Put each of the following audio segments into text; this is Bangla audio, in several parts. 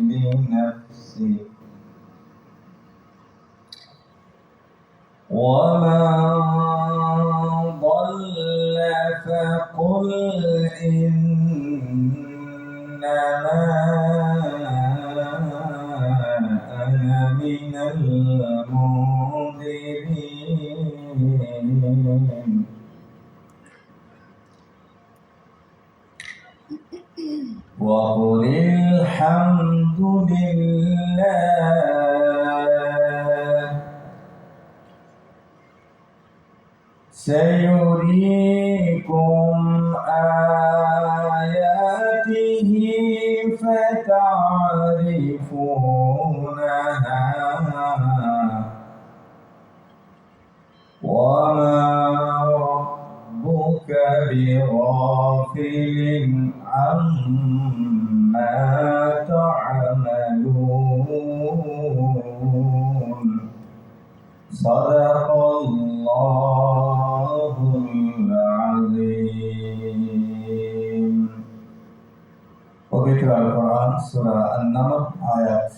بنفسه ومن ضل فقل إنما أنا من المنذرين وقل الحمد لله سيريكم آياته فتعرفونها وما ربك بغافل عما تعملون صدق الله العظيم পবিত্র আল কোরআন সূরা আন-নামল আয়াত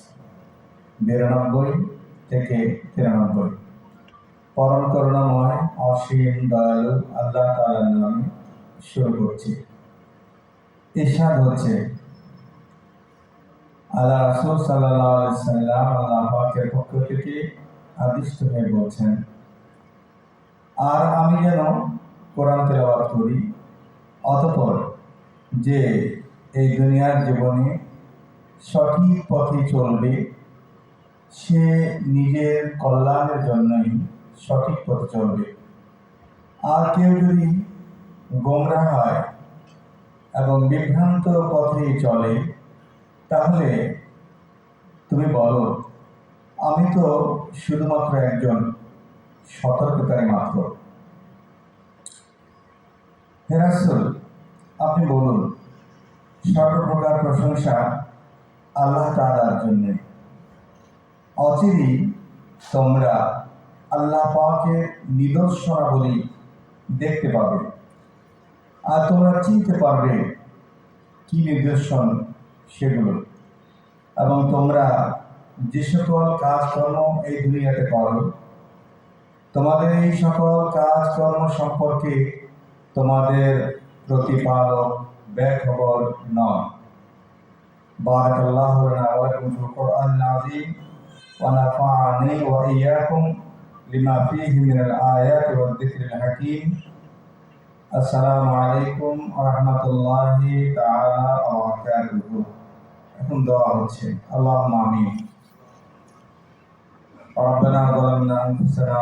92 থেকে 93 পরম করুণাময় অসীম দয়ালু আল্লাহ তাআলার নামে শুরু করছি। ইরশাদ হচ্ছে আল্লাহ রাসূল সাল্লাল্লাহু আলাইহি ওয়াসাল্লাম আল্লাহ পাকের পক্ষ থেকে আদিষ্ট হয়ে বলছেন, আর আমি যেন কোরআন তেলাওয়াত করি, অতঃপর যে এই দুনিয়ার জীবনে সঠিক পথে চলবে সে নিজের কল্যাণের জন্যই সঠিক পথে চলবে। আর কেউ যদি গোমরাহ হয় এবং বিভ্রান্ত পথে চলে, তাহলে তুমি বলো, আমি তো শুধুমাত্র একজন সতর্ককারী মাত্র। হে রাসূল, আপনি বলুন, সর্বপ্রকার প্রশংসা আল্লাহ তাআলার জন্য। অচিরেই তোমরা আল্লাহ পাকের নিদর্শনাবলী দেখতে পাবে, আর তোমরা চিনতে পারবে কি নিদর্শন সেগুলো। এবং তোমরা যে সকল কাজকর্ম এই দুনিয়াতে করো, তোমাদের এই সকল কাজকর্ম সম্পর্কে তোমাদের প্রতিপালক বেখবর নন। বারাকাল্লাহু লানা ওয়া লাকুম ফিল কোরআনিল আযীম ওয়া নাফা'নি ওয়া ইয়্যাকুম লিমা ফীহি মিনাল আয়াতি ওয়াদ যিকরিল হাকীম। আসসালামু আলাইকুম ওয়া রাহমাতুল্লাহি তাআলা ওয়া বারাকাতুহু। এখন দোয়া হচ্ছে, আল্লাহুম্মা আমিন। রব্বানা যালামনা আনফুসানা